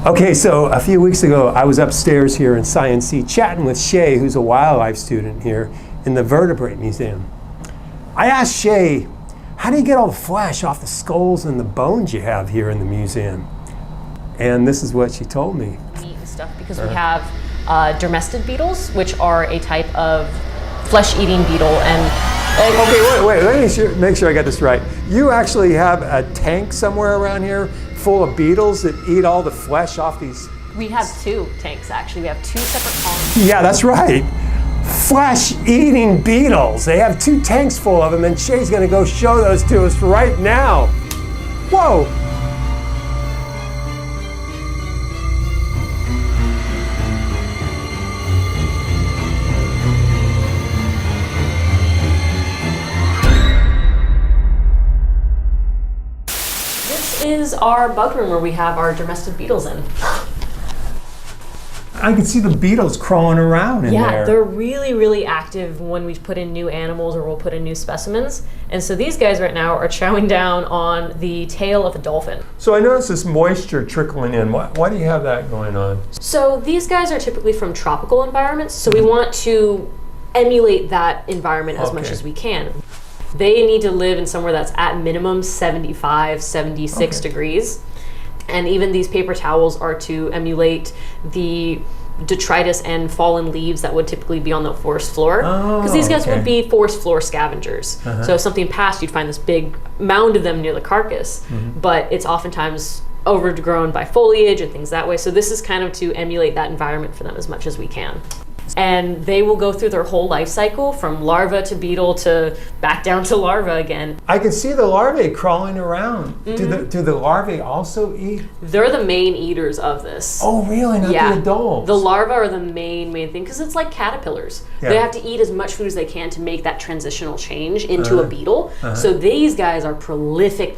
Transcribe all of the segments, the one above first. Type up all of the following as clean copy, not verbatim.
Okay, so a few weeks ago, I was upstairs here in Science C chatting with Shay, who's a wildlife student here in the Vertebrate Museum. I asked Shay, how do you get all the flesh off the skulls and the bones you have here in the museum? And this is what she told me. Meat and stuff, because we have Dermestid beetles, which are a type of flesh-eating beetle. And okay, wait, let me make sure I got this right. You actually have a tank somewhere around here full of beetles that eat all the flesh off these? We have two tanks, actually. We have two separate colonies. Yeah, that's right. Flesh-eating beetles. They have two tanks full of them, and Shay's gonna go show those to us right now. Whoa. Is our bug room where we have our Dermestid beetles in. I can see the beetles crawling around in there. Yeah, they're really, really active when we put in new animals or we'll put in new specimens. And so these guys right now are chowing down on the tail of a dolphin. So I noticed this moisture trickling in. Why do you have that going on? So these guys are typically from tropical environments, so we want to emulate that environment as much as we can. They need to live in somewhere that's at minimum 75, 76 degrees. And even these paper towels are to emulate the detritus and fallen leaves that would typically be on the forest floor. Because these guys would be forest floor scavengers. So if something passed, you'd find this big mound of them near the carcass. But it's oftentimes overgrown by foliage and things that way. So this is kind of to emulate that environment for them as much as we can. And they will go through their whole life cycle from larva to beetle to back down to larva again. I can see the larvae crawling around. Do the larvae also eat? They're the main eaters of this. Oh, really? Not the adults? The larvae are the main thing because it's like caterpillars. They have to eat as much food as they can to make that transitional change into a beetle. So these guys are prolific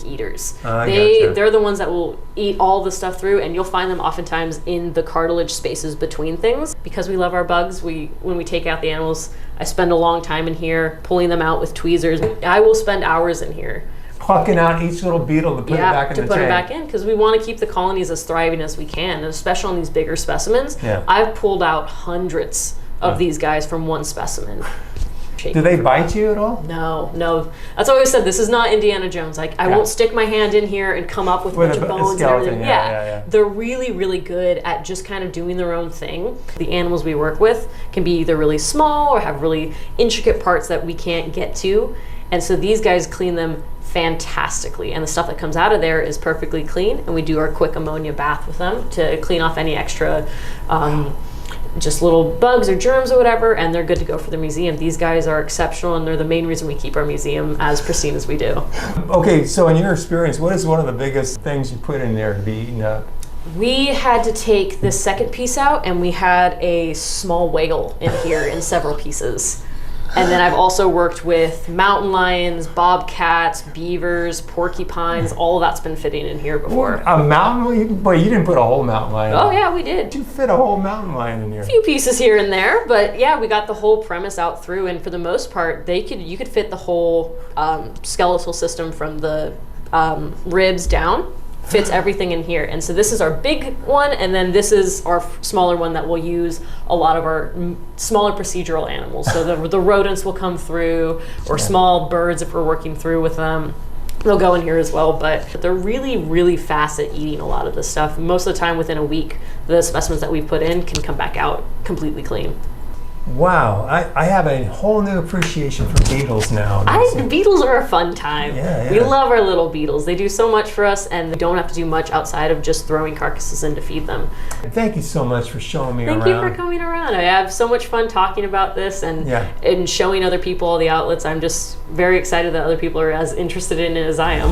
eaters. They're the ones that will eat all the stuff through, and you'll find them oftentimes in the cartilage spaces between things. Because we love our bugs, when we take out the animals, I spend a long time in here pulling them out with tweezers. I will spend hours in here plucking out each little beetle to put it back in the tank. To put it back in, because we want to keep the colonies as thriving as we can, and especially on these bigger specimens. I've pulled out hundreds of these guys from one specimen. Do they bite you at all? No. That's why I always said this is not Indiana Jones. Like I won't stick my hand in here and come up with a bunch of bones and everything. They're really good at just kind of doing their own thing. The animals we work with can be either really small or have really intricate parts that we can't get to. And so these guys clean them fantastically, and the stuff that comes out of there is perfectly clean, and we do our quick ammonia bath with them to clean off any extra just little bugs or germs or whatever, and they're good to go for the museum. These guys are exceptional, and they're the main reason we keep our museum as pristine as we do. Okay, so in your experience, what is one of the biggest things you put in there to be eaten up? We had to take this second piece out, and we had a small whale in here in several pieces. And then I've also worked with mountain lions, bobcats, beavers, porcupines. All of that's been fitting in here before. A mountain? But you didn't put a whole mountain lion in. Oh yeah, we did. You fit a whole mountain lion in here. A few pieces here and there, but yeah, we got the whole premise out through, and for the most part, you could fit the whole skeletal system from the ribs down. Fits everything in here. And so this is our big one, and then this is our smaller one that we'll use a lot of our smaller procedural animals. So the rodents will come through, or small birds if we're working through with them. They'll go in here as well, but they're really fast at eating a lot of this stuff. Most of the time, within a week, the specimens that we put in can come back out completely clean. Wow, I have a whole new appreciation for beetles now. Beetles are a fun time. We love our little beetles. They do so much for us, and they don't have to do much outside of just throwing carcasses in to feed them. Thank you so much for showing me around. Thank you for coming around. I have so much fun talking about this and showing other people all the outlets. I'm just very excited that other people are as interested in it as I am.